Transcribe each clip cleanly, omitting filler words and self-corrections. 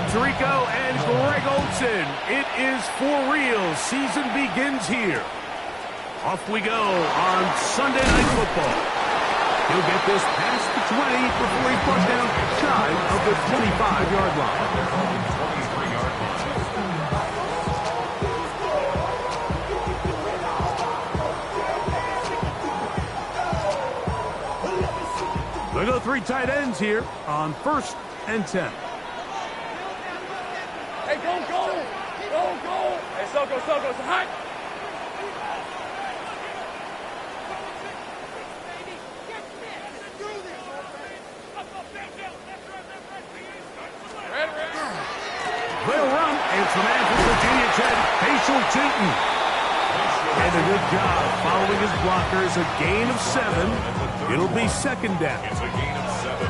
Tirico and Greg Olsen. It is for real. Season begins here. Off we go on Sunday Night Football. He'll get this past the 20 before he's brought down shy of the 25-yard line. They go three tight ends here on 1st and 10. Hey, go! Hey, Soko, it's hot! They'll run, and from Athens, Virginia, Chad Facial Tootin. And a good job following his blockers. A gain of 7. It'll be 2nd down. It's a gain of 7.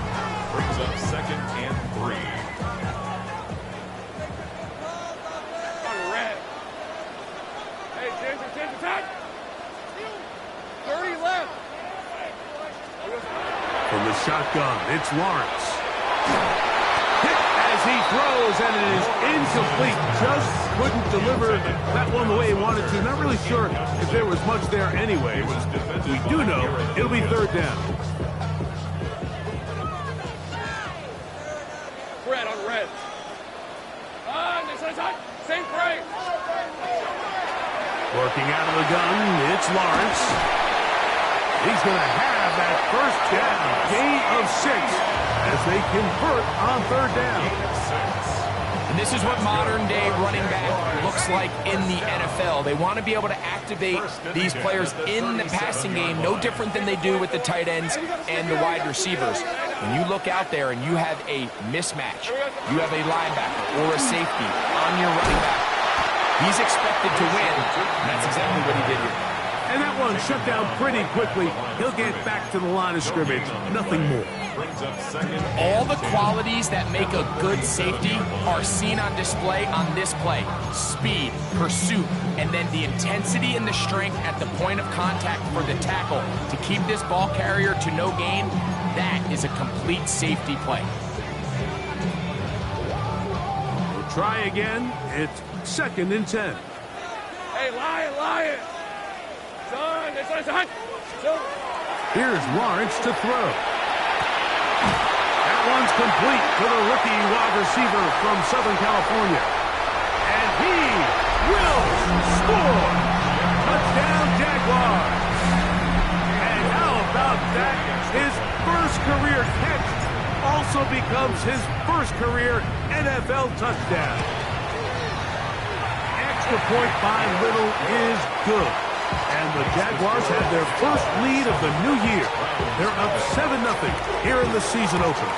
Brings up 2nd and 3. Red. Hey, Ginger, time! 30 left! From the shotgun, it's Lawrence. Hit as he throws, and it is incomplete. Just couldn't deliver that one the way he wanted to. Not really sure if there was much there anyway. We do know it'll be 3rd down. Red on red. Next side. Same frame. Working out of the gun, it's Lawrence. He's going to have that 1st down. Gain of 6 as they convert on 3rd down. And this is what modern-day running back looks like in the NFL. They want to be able to activate these players in the passing game, no different than they do with the tight ends and the wide receivers. When you look out there and you have a mismatch, you have a linebacker or a safety on your running back, he's expected to win, and that's exactly what he did here. And that one shut down pretty quickly. He'll get back to the line of scrimmage. Nothing more. All the qualities that make a good safety are seen on display on this play. Speed, pursuit, and then the intensity and the strength at the point of contact for the tackle to keep this ball carrier to no gain. That is a complete safety play. We'll try again. It's 2nd and 10. Hey, Lion! Son, Here's Lawrence to throw. That one's complete to the rookie wide receiver from Southern California. And he will score! Touchdown, Jaguars! And how about that? His first career catch also becomes his first career NFL touchdown. Extra point by Little is good. And the Jaguars have their first lead of the new year. They're up 7-0 here in the season opener.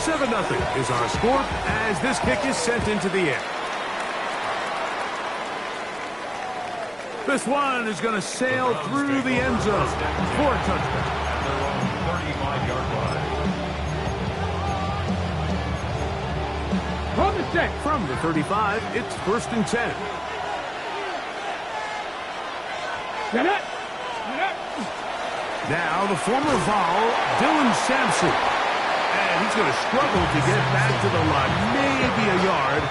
7-0 is our score as this kick is sent into the air. This one is going to sail through the end zone for a touchdown. From the 35, it's 1st and 10. Now the former Vol, Dylan Sampson. And he's going to struggle to get back to the line. Maybe a yard.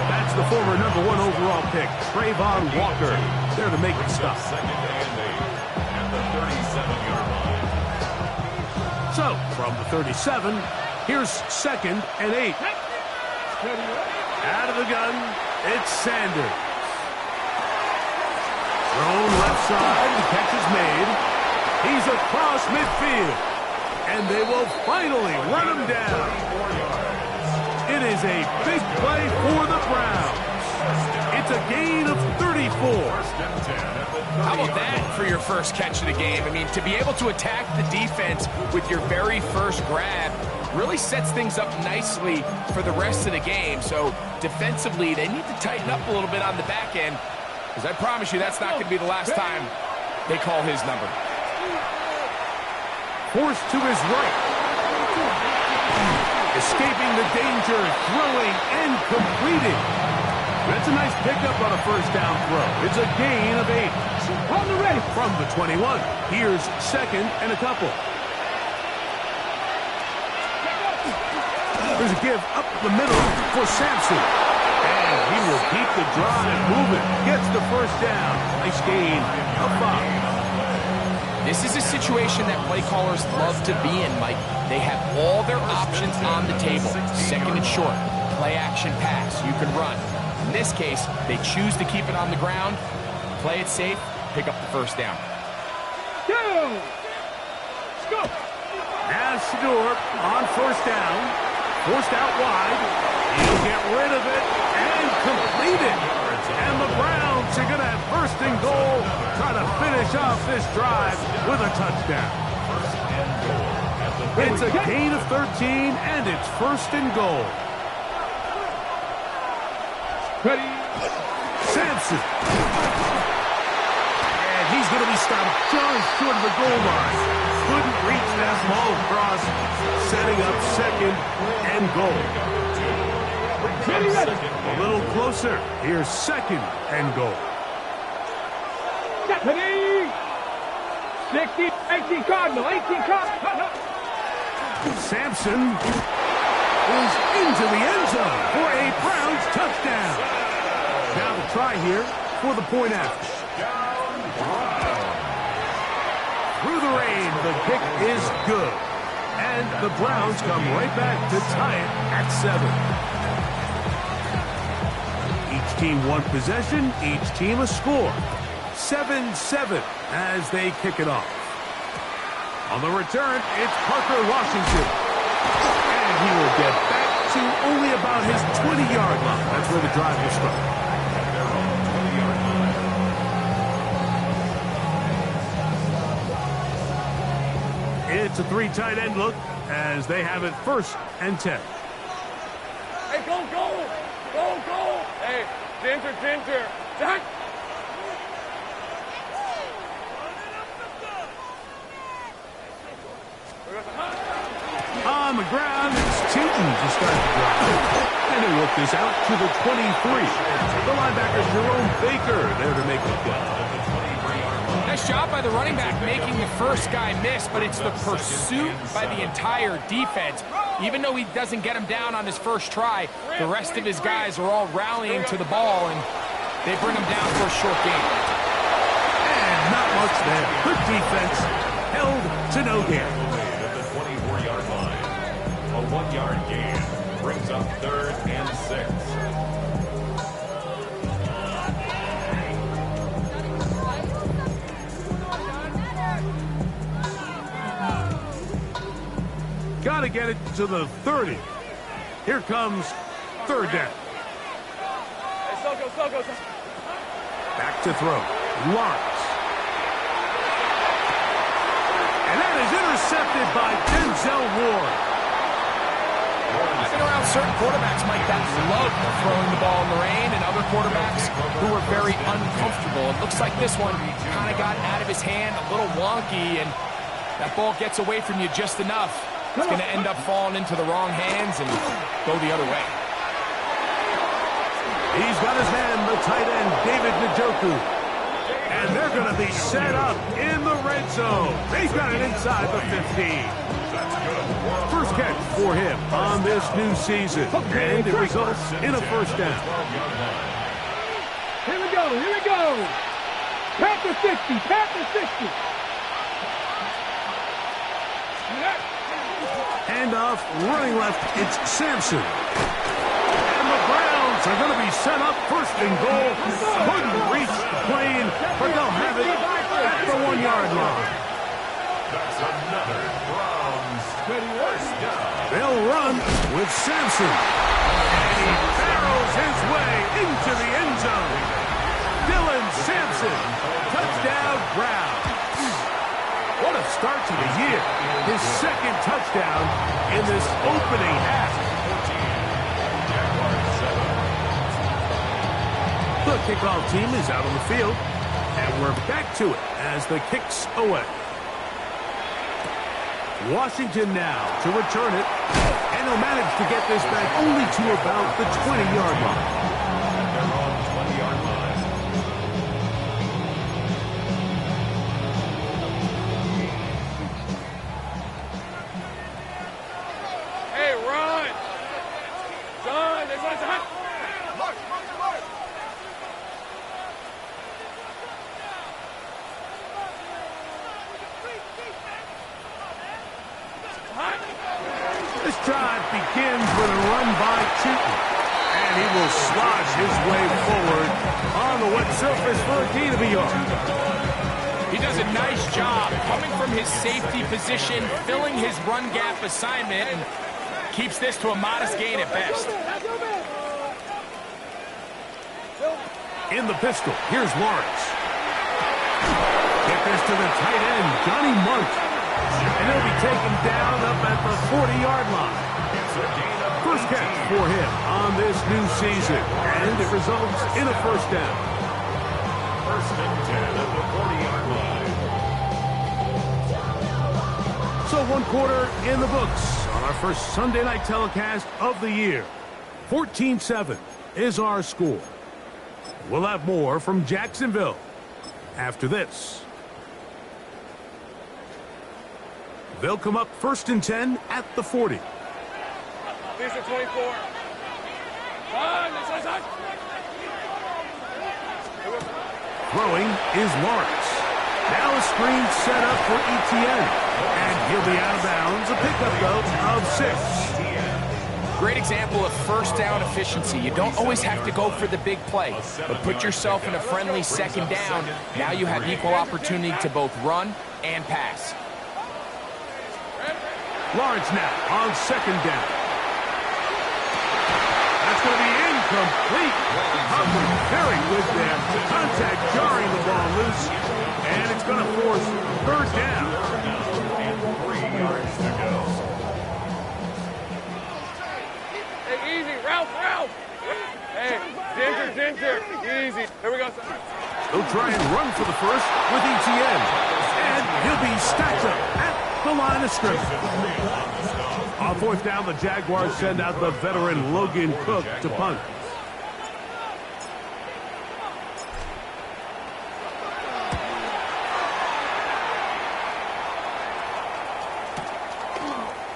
That's the former #1 overall pick, Trayvon Walker. There to make it stop. So, from the 37, here's 2nd and 8. Out of the gun, it's Sanders. Thrown left side, the catch is made. He's across midfield, and they will finally run him down. It is a big play for the Browns. It's a gain of 34. How about that for your first catch of the game? I mean, to be able to attack the defense with your very first grab really sets things up nicely for the rest of the game. So defensively, they need to tighten up a little bit on the back end, because I promise you that's not going to be the last time they call his number. Forced to his right. Escaping the danger, throwing and completing. That's a nice pickup on a first down throw. It's a gain of 8. On the ready from the 21. Here's 2nd and a couple. There's a give up the middle for Sampson. And he will keep the drive moving. Gets the first down. Nice gain of 5. This is a situation that play callers love to be in, Mike. They have all their options on the table. Second and short, play action pass. You can run. In this case, they choose to keep it on the ground, play it safe, pick up the first down. Now Shador on first down. Forced out wide. He'll get rid of it and complete it. And the Browns are going to have first and goal. Try to finish off this drive with a touchdown. It's a gain of 13, and it's first and goal. Ready. Sampson. And he's going to be stopped just short of the goal line. Couldn't reach that ball across, setting up second and goal. A little closer. Here's second and goal. 60, 18 Cardinal, 18 Cardinal. Sampson is into the end zone for a Browns touchdown. Now the try here for the point after. Through the rain, the kick is good. And the Browns come right back to tie it at 7. Each team one possession, each team a score. 7-7 as they kick it off. On the return, it's Parker Washington. And he will get back to only about his 20-yard line. That's where the drive will start. It's a 3 tight end look as they have it first and 10. Hey, go, go! Go, go! Hey, Ginger! Jack! On the ground, it's Tootin to start the drive. And they work this out to the 23. The linebacker, Jerome Baker, there to make the play. Nice job by the running back making the first guy miss, but it's the pursuit by the entire defense. Even though he doesn't get him down on his first try, the rest of his guys are all rallying to the ball, and they bring him down for a short gain. And not much there. Good defense, held to no gain. At the 24-yard line, a 1-yard gain brings up 3rd and 6. Got to get it to the 30. Here comes 3rd down. Back to throw. Lawrence. And that is intercepted by Denzel Ward. I've been around certain quarterbacks, Mike, that love throwing the ball in the rain, and other quarterbacks who are very uncomfortable. It looks like this one kind of got out of his hand, a little wonky, and that ball gets away from you just enough. It's going to end up falling into the wrong hands and go the other way. He's got his hand, the tight end, David Njoku. And they're going to be set up in the red zone. He's got it inside the 15. First catch for him on this new season. And it results in a first down. Here we go. Panther 60, Panther 60. Handoff, running left, it's Sampson. And the Browns are going to be set up first and goal. Couldn't reach the plane, but they'll have it at the 1-yard line. That's another Browns first down. They'll run with Sampson. And he barrels his way into the end zone. Dylan Sampson, touchdown Browns. What a start to the year. His second touchdown in this opening half. The kickoff team is out on the field, and we're back to it as the kick's away. Washington now to return it, and he'll manage to get this back only to about the 20-yard line. They're on the 20-yard line. Hey, run! This drive begins with a run by Tootin. And he will slosh his way forward on the wet surface for a gain of a yard. He does a nice job coming from his safety position, filling his run gap assignment, and keeps this to a modest gain at best. In the pistol, here's Lawrence. Get this to the tight end, Johnny Munt. And he'll be taken down up at the 40-yard line. First catch for him on this new season, and it results in a first down. First and 10 at the 40-yard line. So one quarter in the books on our first Sunday night telecast of the year. 14-7 is our score. We'll have more from Jacksonville after this. They'll come up first and 10 at the 40. These are 24. Throwing is Lawrence. Now a screen set up for Etienne. And he'll be out of bounds. A pickup, though, of 6. Great example of first down efficiency. You don't always have to go for the big play, but put yourself in a friendly second down. Now you have equal opportunity to both run and pass. Lawrence now on second down. That's going to be incomplete. Humphrey very good there. Contact jarring the ball loose. And it's going to force third down. 3 yards to go. Hey, easy. Ralph. Hey, Ginger. Easy. Here we go, son. He'll try and run for the first with Etienne. And he'll be stacked up at the line of scrimmage. On fourth down, the Jaguars send out the veteran Logan Cook to punt.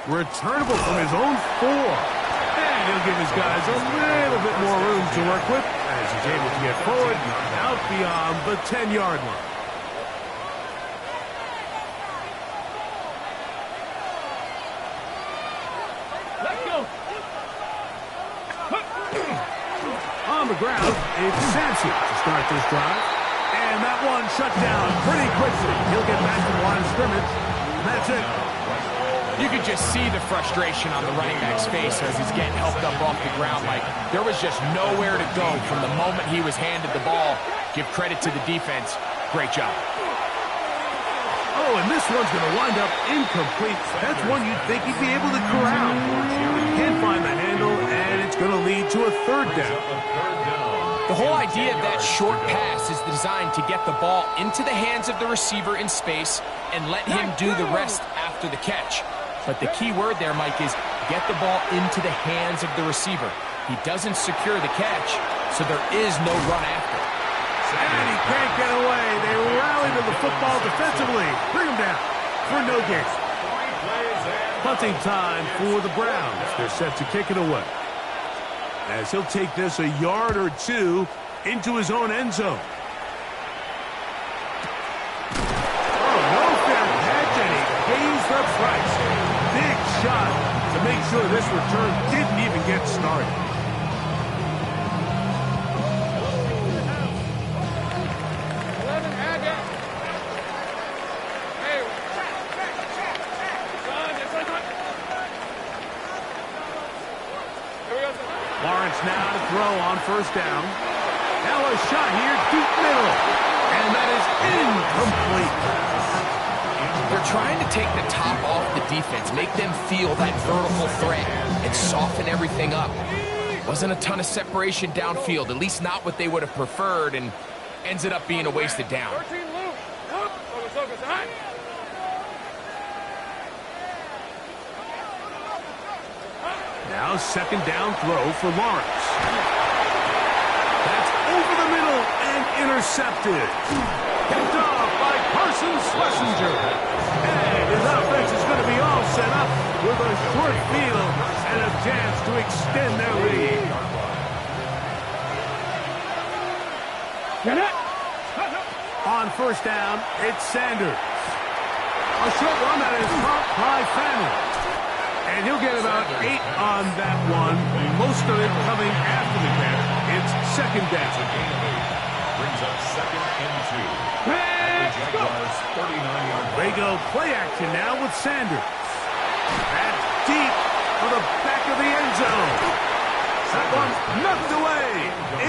Returnable from his own 4. And he'll give his guys a little bit more room to work with as he's able to get forward out beyond the 10-yard line. On the ground, it's Sampson to start this drive. And that one shut down pretty quickly. He'll get back to the line of scrimmage. That's it. You could just see the frustration on the running back's face as he's getting helped up off the ground. Like there was just nowhere to go from the moment he was handed the ball. Give credit to the defense. Great job. Oh, and this one's going to wind up incomplete. That's one you'd think he'd be able to corral. Can't find the handle, and it's going to lead to a third down. The whole idea of that short pass is designed to get the ball into the hands of the receiver in space and let him do the rest after the catch. But the key word there, Mike, is get the ball into the hands of the receiver. He doesn't secure the catch, so there is no run after. And he can't get away. They rally to the football defensively. Bring him down for no gain. Punting time for the Browns. They're set to kick it away, as he'll take this a yard or two into his own end zone. Oh, no fair catch, and he pays the price. Big shot to make sure this return didn't even get started. Lawrence now to throw on first down. Now a shot here, deep middle. And that is incomplete. They're trying to take the top off the defense, make them feel that vertical threat, and soften everything up. Wasn't a ton of separation downfield, at least not what they would have preferred, and ended up being a wasted down. 13 loop. Focus. High. Now second down throw for Lawrence. That's over the middle and intercepted. Picked off by Parsons Schlesinger. And his offense is going to be all set up with a short field and a chance to extend their lead. On first down, it's Sanders. A short one that is caught by Family. And he'll get about 8 on that one. Most of it coming after the catch. It's second down. Brings up second and 2. Jaguars 39-yard. They go play action now with Sanders. That's deep for the back of the end zone. That one's knocked away.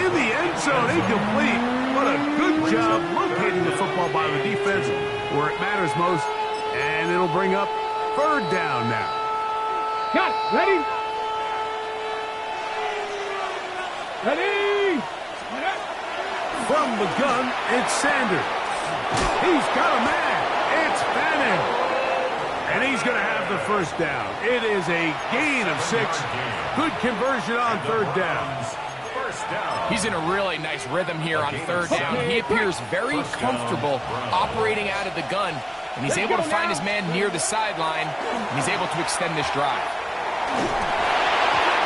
In the end zone, incomplete. What a good job locating the football by the defense where it matters most. And it'll bring up third down now. Got it. Ready? Ready? From the gun, it's Sanders. He's got a man. It's Bannon. And he's going to have the first down. It is a gain of 6. Good conversion on third down. He's in a really nice rhythm here on third down. He appears very comfortable operating out of the gun, and he's able to find his man near the sideline, and he's able to extend this drive.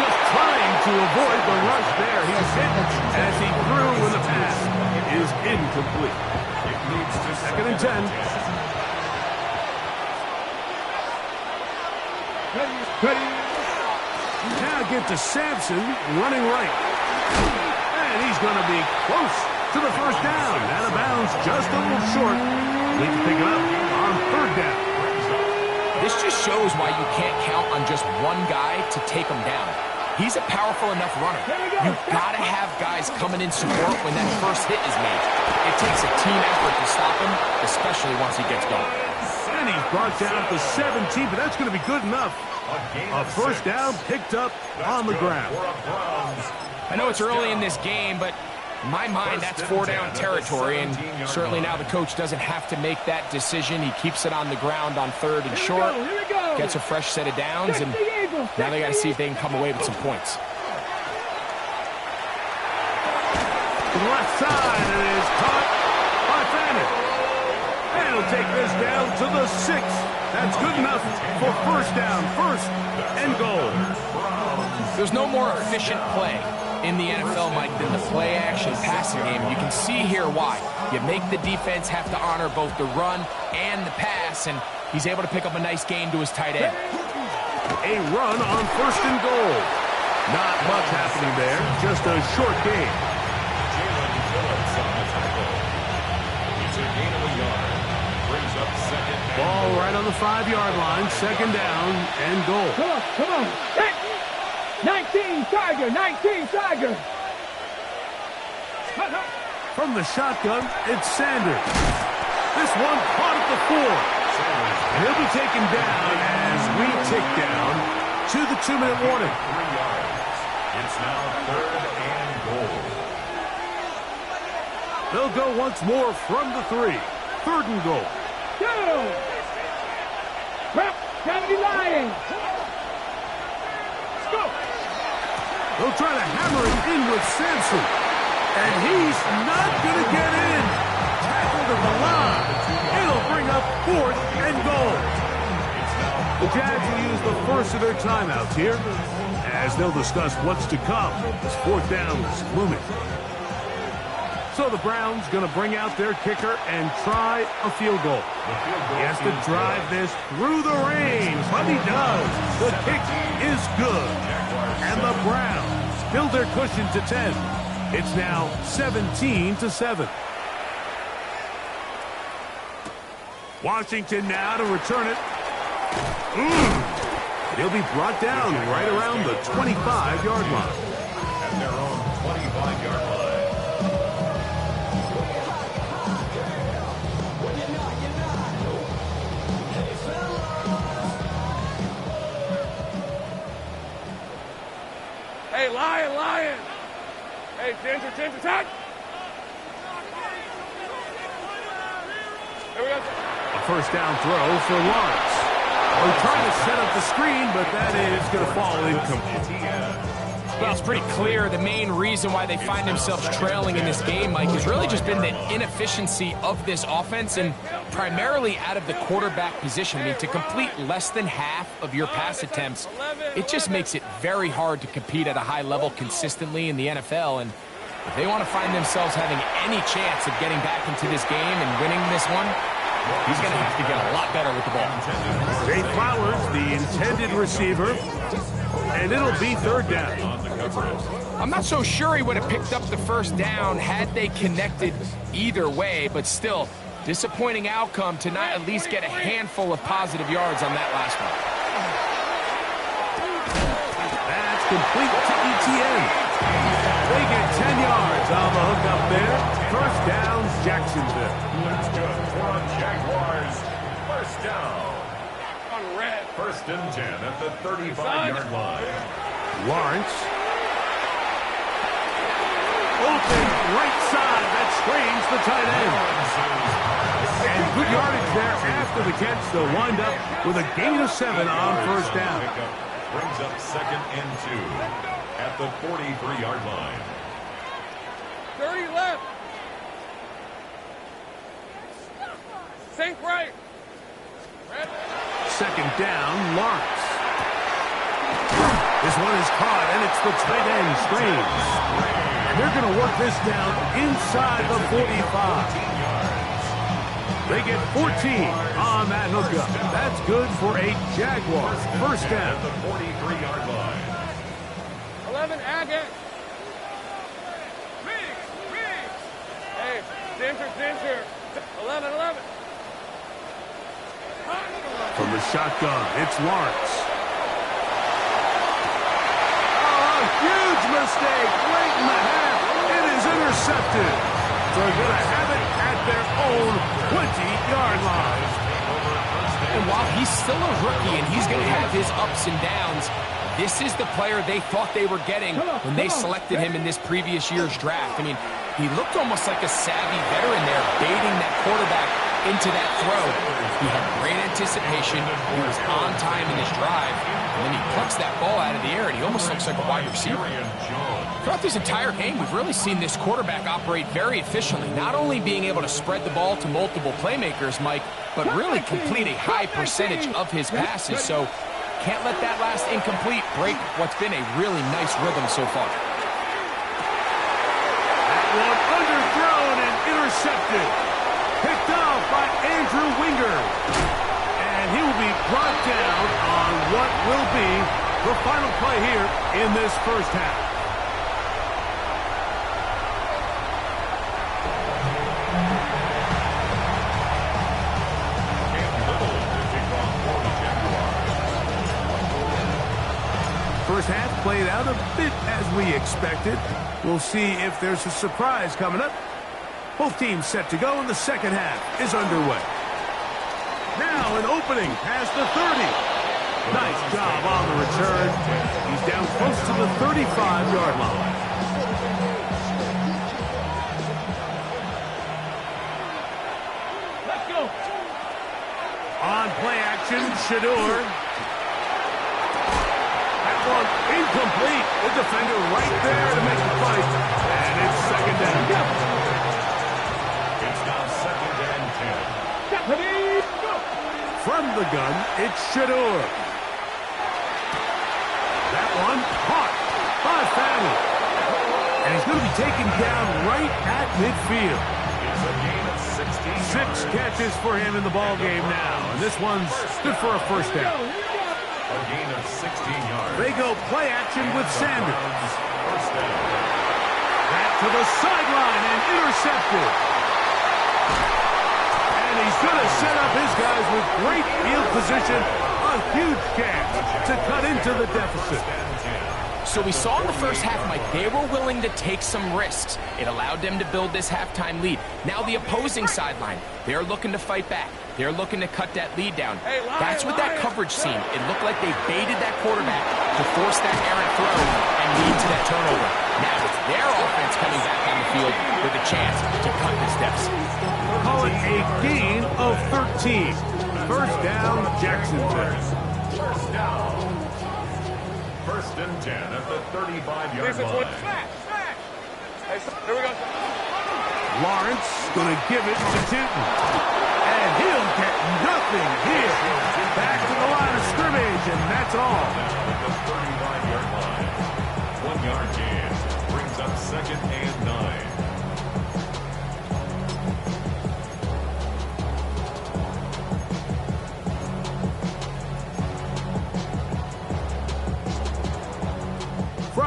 Just trying to avoid the rush there. He's hit as he threw when the pass is incomplete. Second and 10. Ready? Now get to Sampson running right. And he's going to be close to the first down. Out of bounds just a little short. Need to pick it up on third down. This just shows why you can't count on just one guy to take him down. He's a powerful enough runner. You've got to have guys coming in support when that first hit is made. It takes a team effort to stop him, especially once he gets going. And he's brought down to 17, but that's going to be good enough. A first down picked up on the ground. I know it's early in this game, but in my mind, that's 4-down territory, and certainly now the coach doesn't have to make that decision. He keeps it on the ground on third and short, gets a fresh set of downs, and now they got to see if they can come away with some points. To the left side, it is caught by Bannon. And he'll take this down to the 6. That's good enough for first down, first and goal. There's no more efficient play in the NFL, Mike, than the play-action passing game. You can see here why. You make the defense have to honor both the run and the pass, and he's able to pick up a nice gain to his tight end. A run on first and goal. Not much happening there, just a short gain. Ball right on the 5-yard line, second down and goal. Come on. 19 Tiger, 19 Tiger. From the shotgun, it's Sanders. This one caught at the 4. And he'll be taken down as we tick down to the 2-minute warning. 3 yards. It's now third and goal. They'll go once more from the 3. Third and goal. Go! Prep, gotta be lying. Let's go. They'll try to hammer it in with Sampson. And he's not going to get in. Tackled at the line. It'll bring up fourth and goal. The Jags will use the first of their timeouts here as they'll discuss what's to come. This fourth down is looming. So the Browns going to bring out their kicker and try a field goal. He has to drive this through the rain, but he does. The kick is good. And the Browns build their cushion to 10. It's now 17-7. Washington now to return it. He'll be brought down right around the 25-yard line. At their own 25-yard line. Hey, Lion. Hey, Ginger, touch. Here we go. A first down throw for Lawrence. We're trying to set up the screen, but that is going to fall incomplete. Well, it's pretty clear the main reason why they find themselves trailing in this game, Mike, has really just been the inefficiency of this offense and primarily out of the quarterback position. I mean, to complete less than half of your pass attempts, it just makes it very hard to compete at a high level consistently in the NFL. And if they want to find themselves having any chance of getting back into this game and winning this one, He's going to have to get a lot better with the ball. Jay Flowers, the intended receiver, and it'll be third down. I'm not so sure he would have picked up the first down had they connected either way, but still, disappointing outcome to not at least get a handful of positive yards on that last one. That's complete to ETN. They get 10 yards on the hook up there. First down, Jacksonville. That's good for a Jaguars. First down. On red. First and 10 at the 35-yard line. Lawrence. Open right side. That screens the tight end. And good yardage there after the catch. They'll wind up with a gain of 7 on first down. Brings up second and 2 at the 43-yard line. 30 left. Sink right. Red. Second down, Lawrence. This one is caught, and it's the tight end, Strange. And they're going to work this down inside the 45. They get 14 on that hookup. That's good for a Jaguar. First down. At the 43-yard line. 11, Agate. Hey, Dinter. 11. From the shotgun, it's Lawrence. Oh, a huge mistake late in the half. It is intercepted. So they're going to have it at their own 20-yard line. And while he's still a rookie and he's going to have his ups and downs, this is the player they thought they were getting when they selected him in this previous year's draft. I mean, he looked almost like a savvy veteran there, baiting that quarterback into that throw. He had great anticipation. He was on time in his drive. And then he plucks that ball out of the air, and he almost looks like a wide receiver. Throughout this entire game, we've really seen this quarterback operate very efficiently, not only being able to spread the ball to multiple playmakers, Mike, but really complete a high percentage of his passes. So can't let that last incomplete break what's been a really nice rhythm so far. That one underthrown and intercepted. Picked off by Andrew Winger. And he will be brought down on what will be the final play here in this first half. First half played out a bit as we expected. We'll see if there's a surprise coming up. Both teams set to go, and the second half is underway. Now an opening past the 30. Nice job on the return. He's down close to the 35-yard line. Let's go. On play action, Shador. That one incomplete. The defender right there to make the fight. And it's second down. It's now second and 10. From the gun, it's Shador. That one caught by Fadley. And he's going to be taken down right at midfield. It's a gain of 16 6 catches for him in the ball game now. And this one's good for a first down. A gain of 16 yards. They go play action with Sanders. First down. Back to the sideline and intercepted. And he's going to set up his guys with great field position. A huge catch to cut into the deficit. So we saw in the first half, Mike, they were willing to take some risks. It allowed them to build this halftime lead. Now the opposing sideline, they're looking to fight back. They're looking to cut that lead down. That's what that coverage seemed. It looked like they baited that quarterback to force that errant throw and lead to that turnover. Now it's their offense coming back on the field with a chance to cut this deficit. Call it a gain of 13. First down, Jacksonville. First down. First and 10 at the 35-yard line. Hey, here we go. Lawrence going to give it to Tinton. And he'll get nothing here. Back to the line of scrimmage, and that's all. At the 35-yard line. 1-yard gain. Brings up second and 9.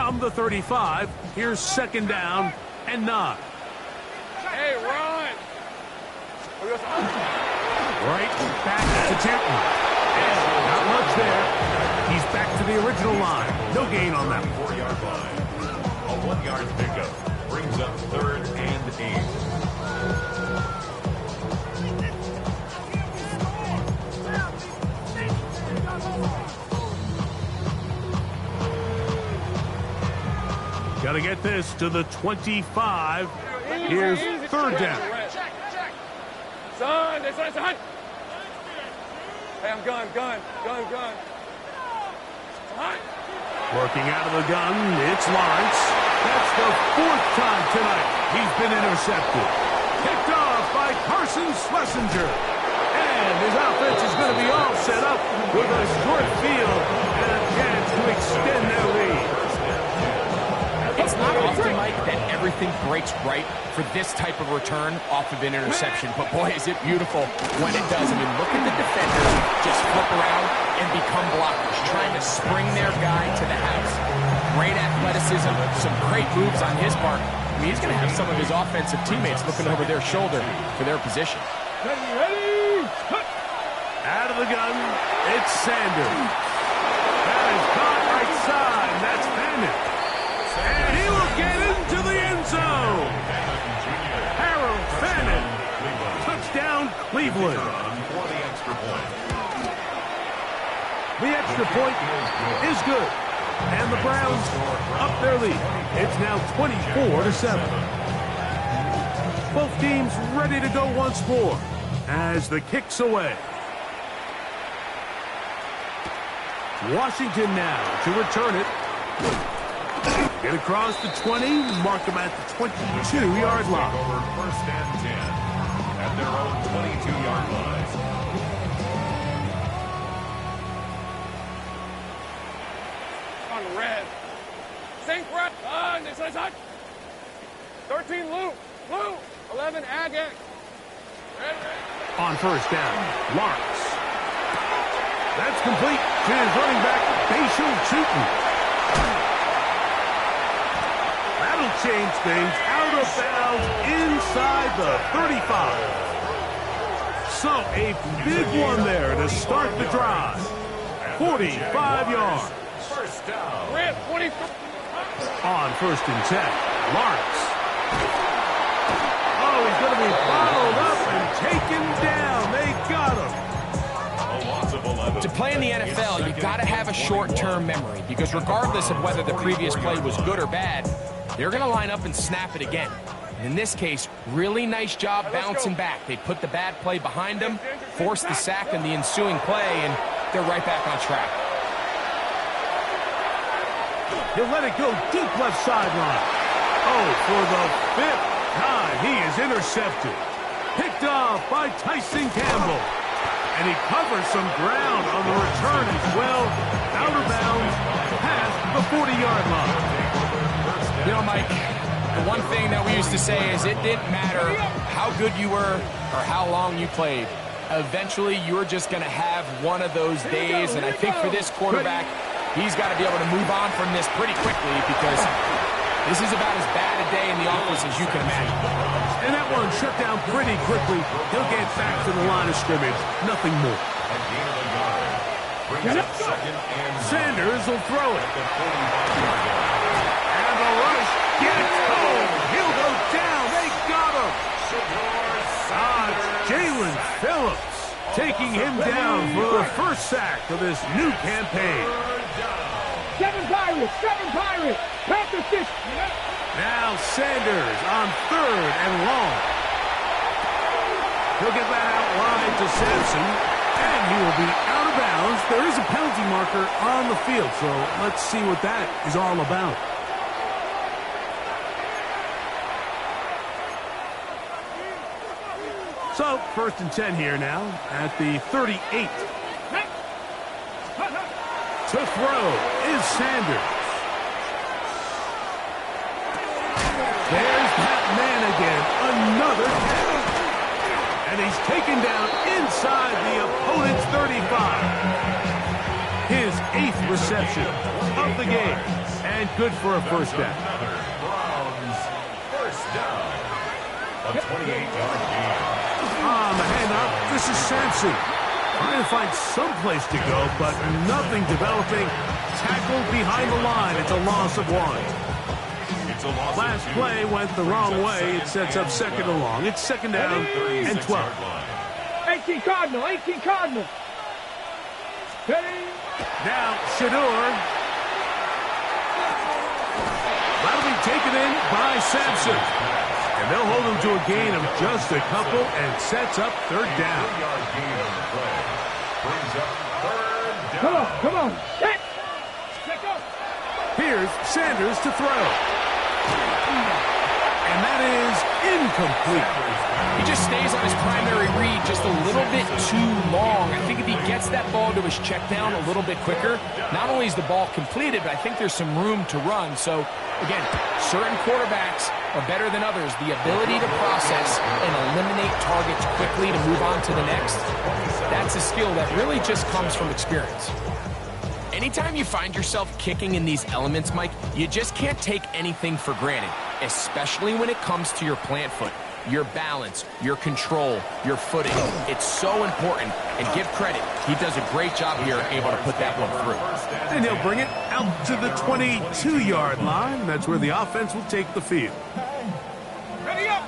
From the 35, here's second down and 9. Hey, run! Right back to Tipton. And not much there. He's back to the original line. No gain on that. 4-yard line. A 1-yard pickup brings up 3rd and 8. Got to get this to the 25. Here's third down. Son, son. Hey, I'm gun. Son. Working out of the gun, it's Lawrence. That's the 4th time tonight he's been intercepted. Picked off by Carson Schlesinger. And his offense is going to be all set up with a short field and a chance to extend their lead. It's not often, Mike, that everything breaks right for this type of return off of an interception. But, boy, is it beautiful when it does. I mean, look at the defender just flip around and become blockers, trying to spring their guy to the house. Great athleticism, some great moves on his part. I mean, he's going to have some of his offensive teammates looking over their shoulder for their position. Ready? Out of the gun, it's Sanders. That is caught right side. That's Fannin. And he will get into the end zone. Harold Fannin. Touchdown, Cleveland. For the extra point. The extra point is good. And the Browns up their lead. It's now 24-7. Both teams ready to go once more as the kick's away. Washington now to return it. Get across the 20, mark them at the 22-yard line. Over 1st and 10 at their own 22-yard line. On red. Sink red. Son. 13 Lou. 11 Agak. Red. On first down, Lawrence. That's complete to his running back, Bashal Chutin. That'll change things out of bounds inside the 35. So a big one there to start the drive. 45 yards. First down. Red. 23. On 1st and 10, Lawrence. Oh, he's going to be followed up and taken down. They got him. To play in the NFL, you've got to have a short-term memory because regardless of whether the previous play was good or bad, they're going to line up and snap it again. In this case, really nice job bouncing back. They put the bad play behind them, forced the sack in the ensuing play, and they're right back on track. He'll let it go deep left sideline. Oh, for the 5th time, he is intercepted. Picked off by Tyson Campbell. And he covers some ground on the return as well. Out of bounds, past the 40-yard line. You know, Mike, the one thing that we used to say is it didn't matter how good you were or how long you played. Eventually, you're just going to have one of those days. And I think for this quarterback, he's got to be able to move on from this pretty quickly because this is about as bad a day in the office as you can imagine. And that one shut down pretty quickly. He'll get back to the line of scrimmage. Nothing more. Sanders will throw it. And the rush gets home. He'll go down. They got him. It's Jalen Phillips taking him down for the first sack of this new campaign. Seven Pirates. Panthers 6. Now Sanders on 3rd and long. He'll get that out wide to Sampson, and he will be out of bounds. There is a penalty marker on the field, so let's see what that is all about. So, 1st and 10 here now at the 38. To throw is Sanders. There's that man again, another catch. And he's taken down inside the opponent's 35. His 8th reception of the game. And good for a first down. Another Browns first down. A 28-yard gain. On the handoff, this is Sampson. Trying to find some place to go, but nothing developing. Tackled behind the line. It's a loss of 1. It's a loss. Last play went the wrong way. It sets up second and long. It's second down and 12. 18 Cardinal, 18 Cardinal. Now, Shador. That'll be taken in by Sampson. And they'll hold him to a gain of just a couple and sets up third down. Brings up third down. Come on, come on. Check. Here's Sanders to throw. And that is incomplete. He just stays on his primary read just a little bit too long. I think if he gets that ball to his check down a little bit quicker, not only is the ball completed, but I think there's some room to run. So, again, certain quarterbacks are better than others. The ability to process and eliminate targets quickly to move on to the next, that's a skill that really just comes from experience. Anytime you find yourself kicking in these elements, Mike, you just can't take anything for granted, especially when it comes to your plant foot, your balance, your control, your footing. It's so important, and give credit. He does a great job here able to put that one through. And he'll bring it out to the 22-yard line. That's where the offense will take the field. Ready up.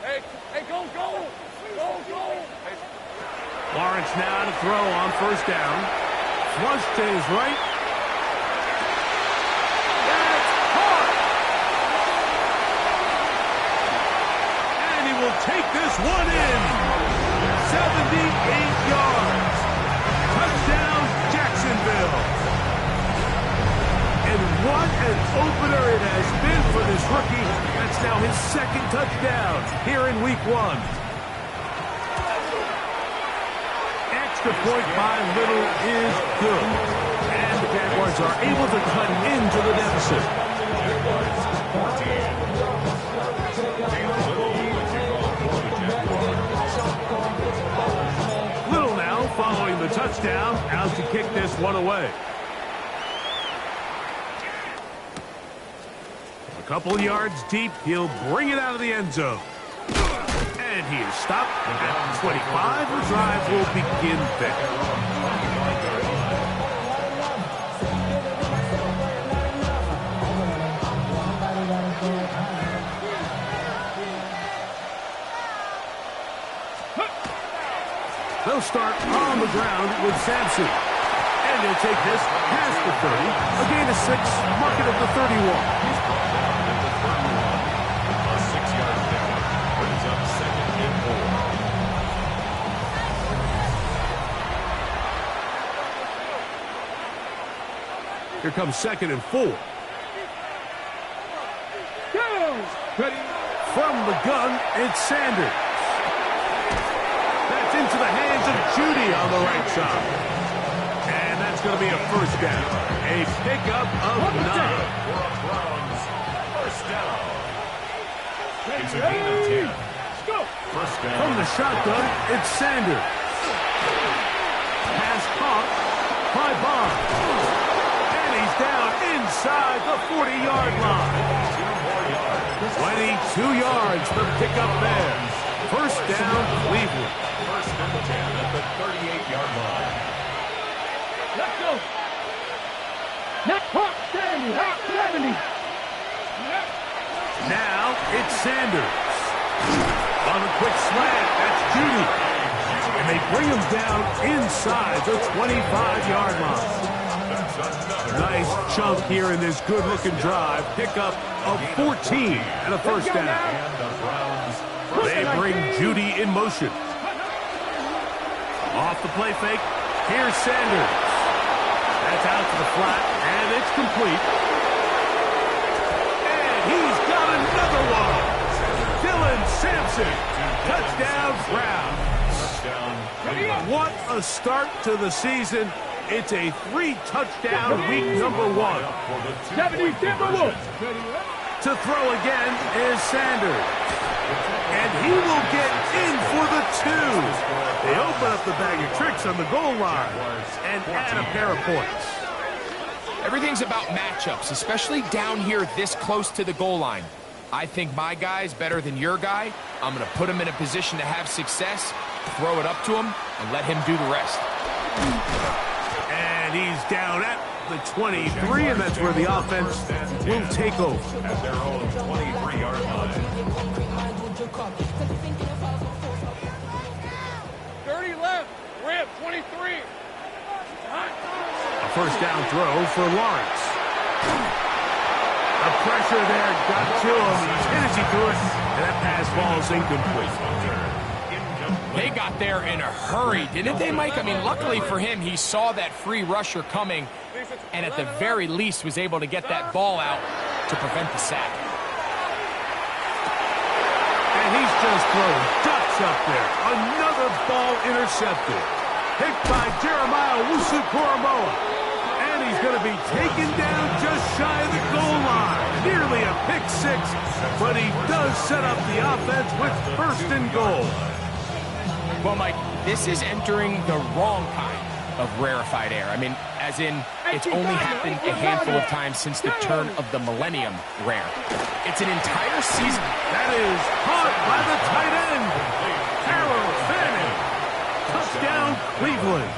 Hey, go. Lawrence now to throw on first down. Flush to his right. That's caught. And he will take this one in. 78 yards. Touchdown, Jacksonville. And what an opener it has been for this rookie. That's now his second touchdown here in week 1. Extra point by Little is good. And the Jaguars are able to cut into the deficit. Little now following the touchdown, out to kick this one away. A couple yards deep, he'll bring it out of the end zone. And he is stopped at 25. The drive will begin there. They'll start on the ground with Sampson. And he'll take this past the 30. A gain of 6, mark it at the 31. Here comes second and 4. From the gun, it's Sanders. That's into the hands of Judy on the right side. And that's going to be a first down. A pickup of 9. Browns first down. It's a gain of 10. First down. From the shotgun, it's Sanders. Pass caught by Bond. Down inside the 40-yard line. 22 yards, the pickup there. First down, Cleveland. First and 10 at the 38-yard line. Let's go. Hot 70. Now it's Sanders. On a quick slant, that's Judy. And they bring him down inside the 25-yard line. Nice chunk here in this good-looking drive. Pickup of 14 and a first down. They bring Judy in motion. Off the play fake. Here's Sanders. That's out to the flat, and it's complete. And he's got another one. Dylan Sampson. Touchdown, Browns. What a start to the season. It's a 3-touchdown week number 1. 70, To throw again is Sanders. And he will get in for the 2. They open up the bag of tricks on the goal line and add a pair of points. Everything's about matchups, especially down here this close to the goal line. I think my guy's better than your guy. I'm going to put him in a position to have success, throw it up to him, and let him do the rest. And he's down at the 23, and that's where the offense will take over. At their own 23-yard line. Dirty left. Rip, 23. A first down throw for Lawrence. The pressure there got to him. He's hit as he threw it, and that pass falls incomplete. They got there in a hurry, didn't they, Mike? I mean, luckily for him, he saw that free rusher coming, and at the very least was able to get that ball out to prevent the sack. And he's just throwing ducks up there. Another ball intercepted. Hit by Jeremiah Wusu-Koromoa. And he's going to be taken down just shy of the goal line. Nearly a pick six, but he does set up the offense with first and goal. Well, Mike, this is entering the wrong kind of rarefied air. I mean, as in, it's only happened a handful of times since the turn of the millennium rare. It's an entire season. That is caught by the tight end, Harold Fanning. Touchdown, Cleveland.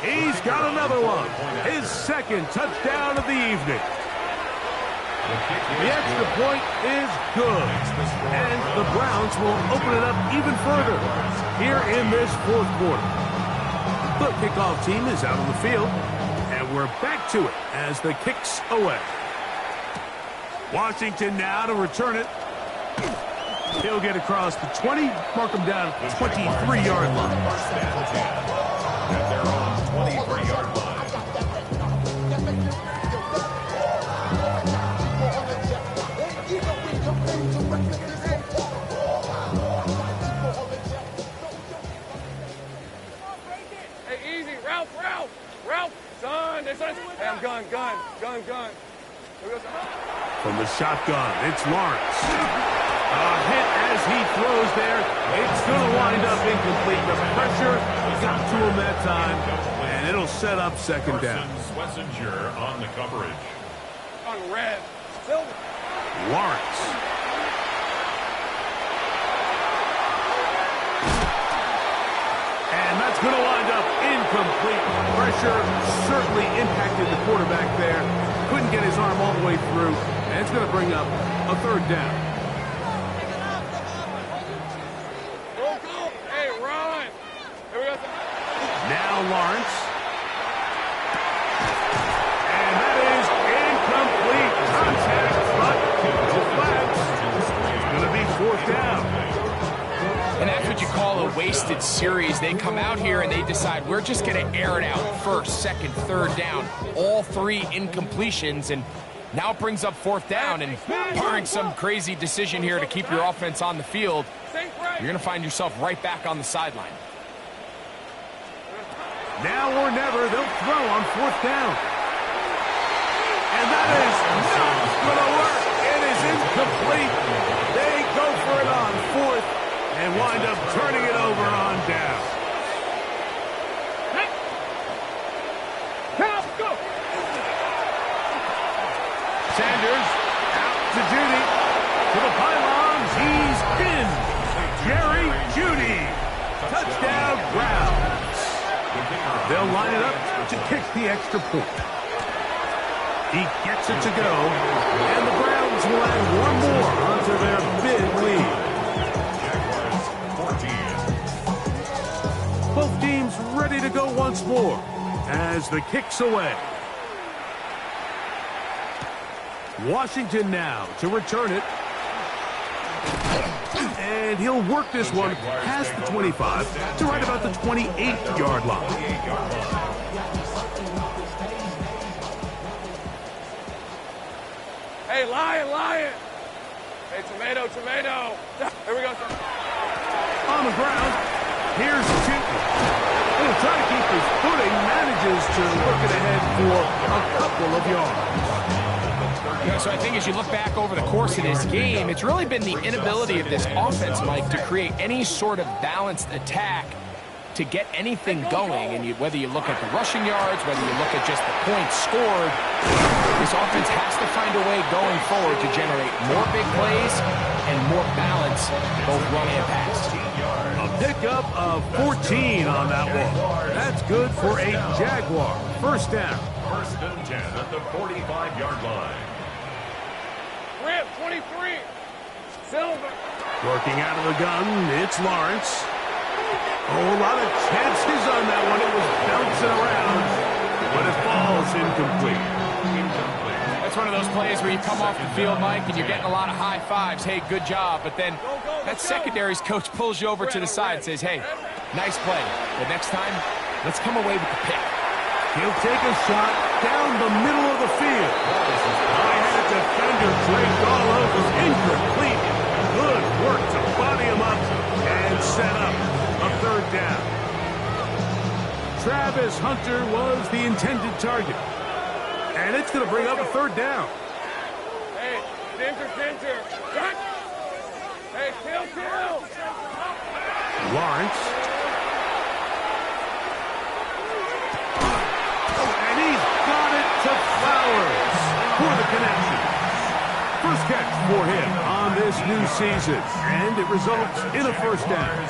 He's got another one. His second touchdown of the evening. The extra point is good, and the Browns will open it up even further here in this fourth quarter. The kickoff team is out on the field, and we're back to it as the kick's away. Washington now to return it. He'll get across the 20, mark him down at the 23-yard line. At their own 23-yard line. Hey, easy. Ralph. Son. Hey, I'm gun. Here we go, son. From the shotgun, it's Lawrence. A hit as he throws there. It's going to wind up incomplete. The pressure got to him that time, and it'll set up second down. Schlesinger on the coverage. On red. Silver. Lawrence. And that's going to wind up incomplete. Pressure certainly impacted the quarterback there. Couldn't get his arm all the way through, and it's going to bring up a third down. Go. Hey, run. Here we go. Now Lawrence. And that is incomplete. Contact, but no flags. It's going to be fourth down. And that's what you call a wasted series. They come out here and they decide we're just going to air it out first, second, third down. All three incompletions, and now it brings up fourth down. And barring some crazy decision here to keep your offense on the field, you're going to find yourself right back on the sideline. Now or never, they'll throw on fourth down. And that is not going to work. It is incomplete. They go for it on fourth and wind up turning it over on down. Go. Sanders out to Judy. To the pylons. He's in. Jerry Judy. Touchdown Browns. They'll line it up to kick the extra point. He gets it to go. And the Browns will add one more onto their big lead. Both teams ready to go once more as the kick's away. Washington now to return it. And he'll work this one past the 25 to right about the 28-yard line. Hey, lion. Hey, tomato. Here we go, son. On the ground, here's Chitney. He'll try to keep his footing, manages to work it ahead for a couple of yards. Yeah, so I think as you look back over the course of this game, it's really been the inability of this offense, Mike, to create any sort of balanced attack to get anything going. And whether you look at the rushing yards, whether you look at just the points scored, this offense has to find a way going forward to generate more big plays and more balance, both run and pass. A pickup of 14 on that one. That's good for a Jaguar. First down. First and 10 at the 45-yard line. Rip, 23. Silver. Working out of the gun, it's Lawrence. Oh, a lot of chances on that one. It was bouncing around, but it falls incomplete. That's one of those plays where you come off the field, Mike, and you're getting a lot of high fives. Hey, good job. But then that secondary's coach pulls you over to the side and says, hey, nice play. But next time, let's come away with the pick. He'll take a shot down the middle of the field. High-headed defender draped all over. Incomplete. Good work to body him up and set up a third down. Travis Hunter was the intended target. And it's going to bring up a third down. Hey, Ginger. Hey, kill. Lawrence. And he's got it to Flowers for the connection. First catch for him on this new season. And it results in a first down.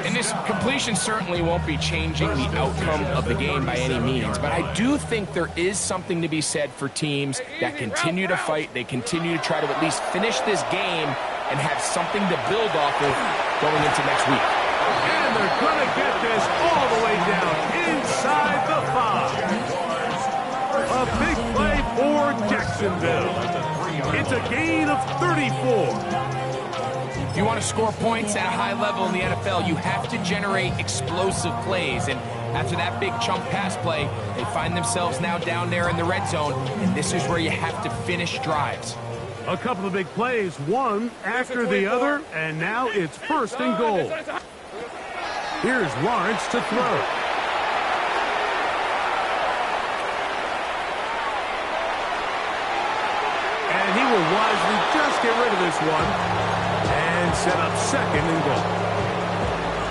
And this completion certainly won't be changing the outcome of the game by any means, but I do think there is something to be said for teams that continue to fight. They continue to try to at least finish this game and have something to build off of going into next week. And they're going to get this all the way down inside the 5. A big play for Jacksonville. It's a gain of 34. If you want to score points at a high level in the NFL, you have to generate explosive plays. And after that big chunk pass play, they find themselves now down there in the red zone. And this is where you have to finish drives. A couple of big plays, one after the other, and now it's first and goal. Here's Lawrence to throw. And he will wisely just get rid of this one. And set up second and goal.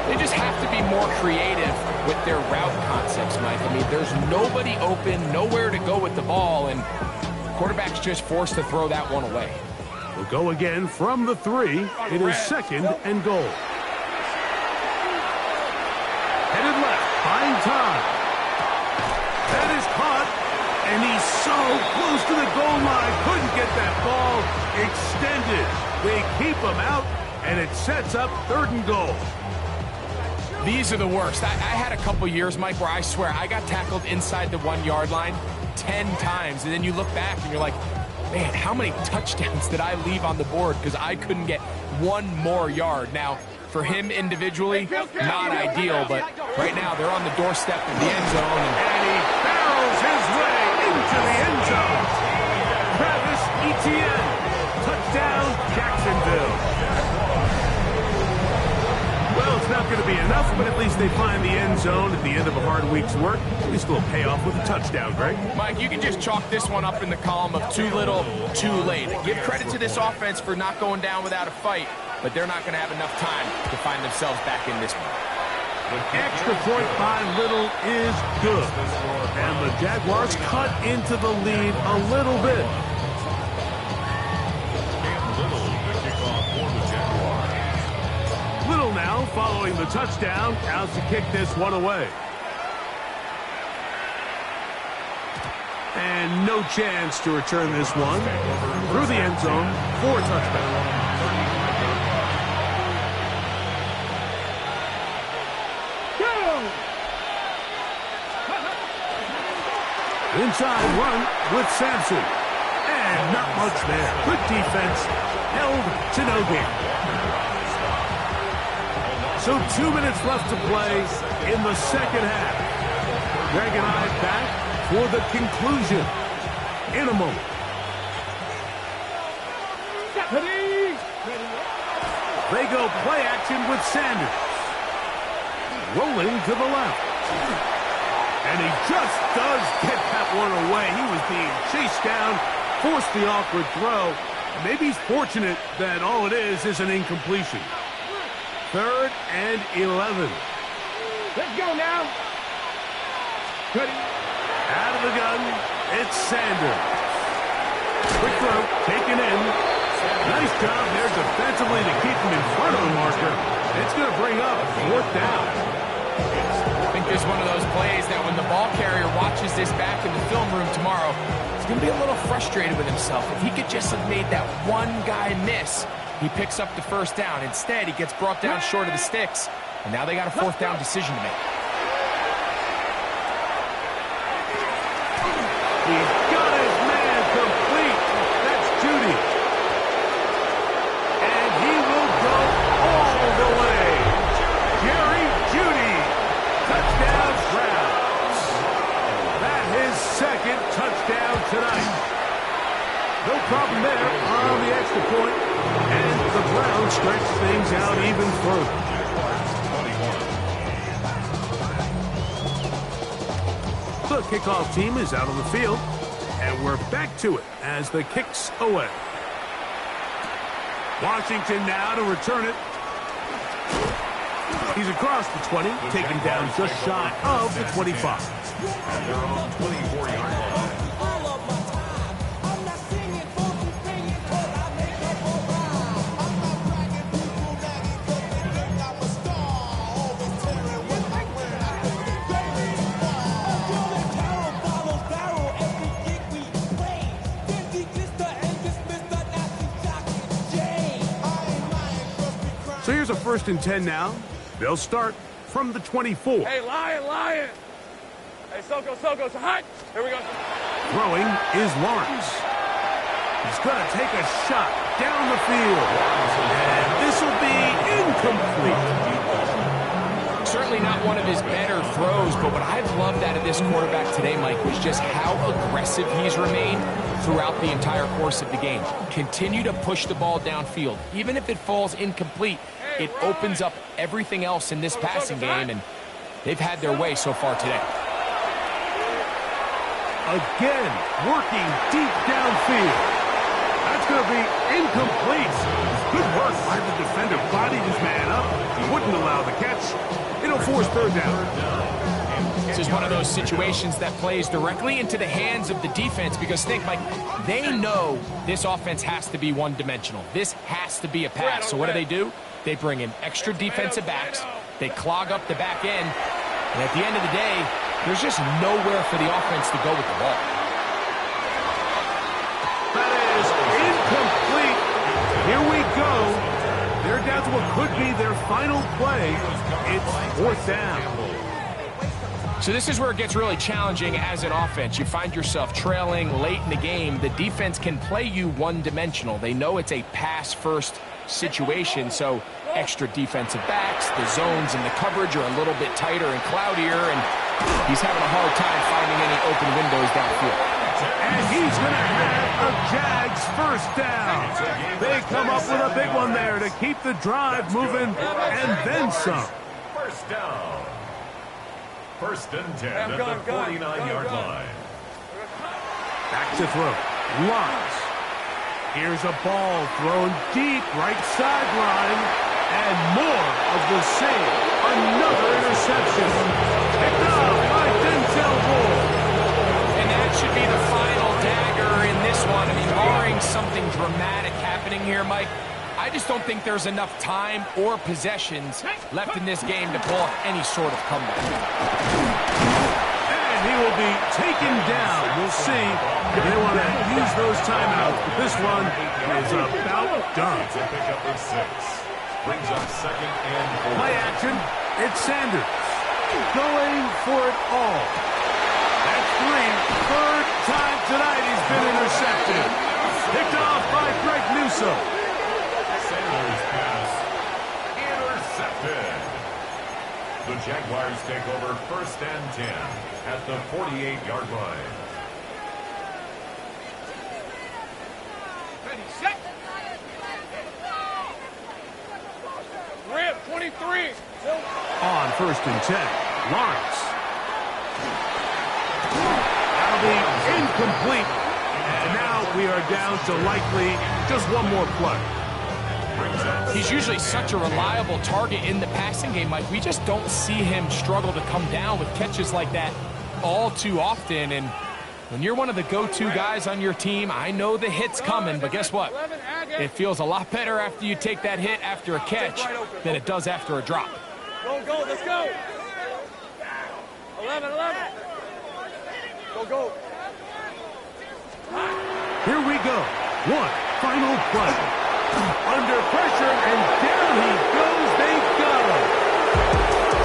They just have to be more creative with their route concepts, Mike. I mean, there's nobody open, nowhere to go with the ball, and quarterback's just forced to throw that one away. We'll go again from the 3. It is second and goal. Headed left, buying time. That is caught, and he's so close to the goal line. Couldn't get that ball extended. They keep him out, and it sets up third and goal. These are the worst. I had a couple years, Mike, where I swear I got tackled inside the 1-yard line 10 times, and then you look back and you're like, man, how many touchdowns did I leave on the board because I couldn't get one more yard? Now, for him individually, not ideal, but right now they're on the doorstep of the end zone. And he barrels his way into the end zone. Travis Etienne, touchdown, Jacksonville. Well, it's not going to be enough, but at least they find the end zone at the end of a hard week's work. At least it'll pay off with a touchdown, Greg. Mike, you can just chalk this one up in the column of too little, too late. Give credit to this offense for not going down without a fight, but they're not going to have enough time to find themselves back in this one. The extra point by Little is good. And the Jaguars cut into the lead a little bit. Little now following the touchdown, out to kick this one away. And no chance to return this one through the end zone for a touchdown. Inside run with Sampson. And not much there. Good defense. Held to no gain. So 2 minutes left to play in the second half. Greg and I back for the conclusion in a moment. They go play action with Sanders. Rolling to the left. And he just does get that one away. He was being chased down, forced the awkward throw. Maybe he's fortunate that all it is an incompletion. 3rd and 11. Let's go now. Good. Out of the gun, it's Sanders. Quick throw, taken in. Nice job there defensively to keep him in front of the marker. It's going to bring up 4th down. I think there's one of those plays that when the ball carrier watches this back in the film room tomorrow, he's going to be a little frustrated with himself. If he could just have made that one guy miss, he picks up the 1st down. Instead, he gets brought down short of the sticks, and now they got a 4th down decision to make. He's got his man complete. That's Judy. And he will go all the way. Jerry Judy. Touchdown Browns. That's his 2nd touchdown tonight. No problem there on the extra point. And the Browns stretch things out even further. The kickoff team is out on the field, and we're back to it as the kick's away. Washington now to return it. He's across the 20, taken down just shy of the 25. At their own 24-yard line. So here's a 1st and 10 now. They'll start from the 24. Hey, Lion. Hey, Soko, hot. Here we go. Throwing is Lawrence. He's going to take a shot down the field. And this will be incomplete. Certainly not one of his better throws, but what I've loved out of this quarterback today, Mike, was just how aggressive he's remained throughout the entire course of the game. Continue to push the ball downfield. Even if it falls incomplete, it opens up everything else in this passing game, and they've had their way so far today. Again, working deep downfield. That's going to be incomplete. Good work by the defender. Bodied his man up. He wouldn't allow the catch. It'll force 3rd down. This is one of those situations that plays directly into the hands of the defense because, think, Mike, they know this offense has to be one-dimensional. This has to be a pass. So what do? They bring in extra defensive backs. They clog up the back end. And at the end of the day, there's just nowhere for the offense to go with the ball. That is incomplete. Here we go. They're down to what could be their final play. It's 4th down. So this is where it gets really challenging as an offense. You find yourself trailing late in the game. The defense can play you one-dimensional. They know it's a pass-first situation, so extra defensive backs, the zones and the coverage are a little bit tighter and cloudier, and he's having a hard time finding any open windows downfield. And he's going to have a Jags 1st down. They come up with a big one there to keep the drive moving and then some. 1st down. 1st and 10 at the 49-yard line. Back to throw. Lawrence. Here's a ball thrown deep right sideline. And more of the same. Another interception. Picked off by Denzel Ward. And that should be the final dagger in this one. I mean, barring something dramatic happening here, Mike, I just don't think there's enough time or possessions left in this game to pull off any sort of comeback. And he will be taken down. We'll see if they want to use those timeouts. But this one is about done. Pick up with 6. Brings up 2nd and 4. Play action. It's Sanders. Going for it all. That's 3. 3rd time tonight he's been intercepted. Picked off by Greg Newsome. Sanders pass intercepted. The Jaguars take over 1st and 10 at the 48-yard line. Ready, set. Rip, 23. On 1st and 10, Lawrence. That'll be incomplete. And now we are down to likely just one more play. brings up... He's usually such a reliable target in the passing game, Mike. We just don't see him struggle to come down with catches like that all too often. And when you're one of the go-to guys on your team, I know the hit's coming, but guess what? It feels a lot better after you take that hit after a catch than it does after a drop. Go, go, let's go. 11. Go. Here we go. One final play. Under pressure, and down he goes. They got him.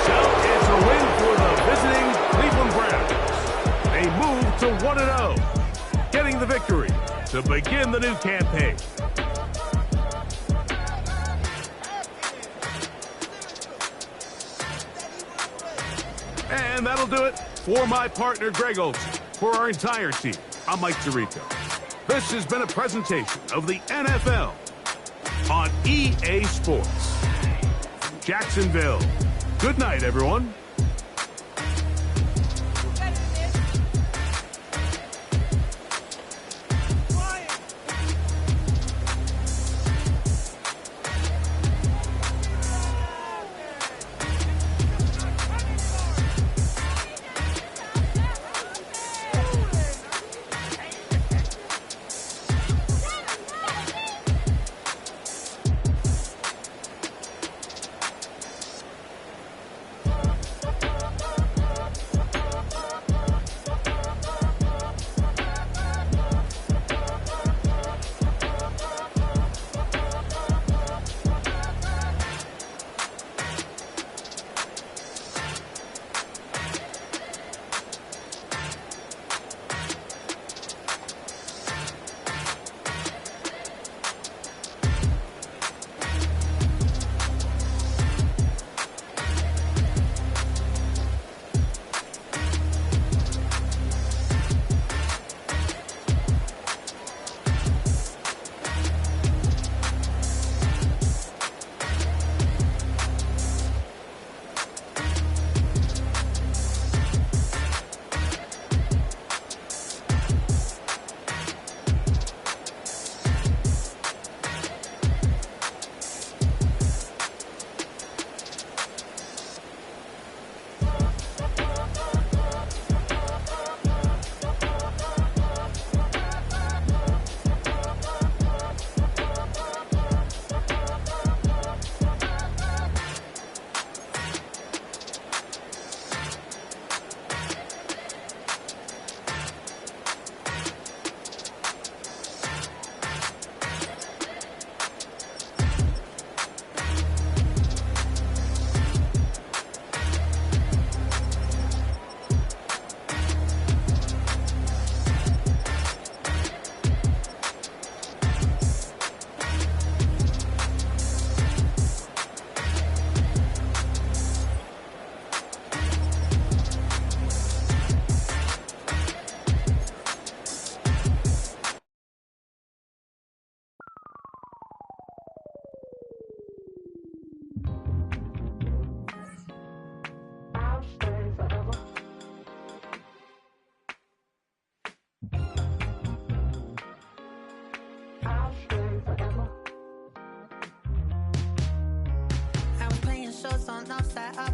So it's a win for the visiting Cleveland Browns. They move to 1-0, getting the victory to begin the new campaign. And that'll do it for my partner, Greg Olson. For our entire team, I'm Mike Tirico. This has been a presentation of the NFL on EA Sports. Jacksonville. Good night, everyone.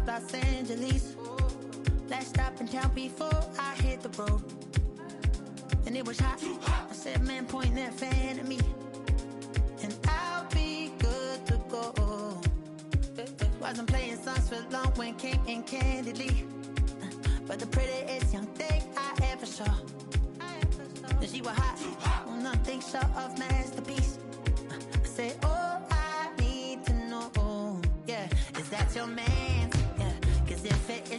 Los Angeles. Last stop in town before I hit the road. And it was hot. I said, man, point that fan at me, and I'll be good to go. Wasn't playing songs for long when came in candidly, but the prettiest young thing I ever saw. And she was hot. Well, nothing short of masterpiece. I said, oh, I need to know, yeah, is that your man? Yeah, cause if it is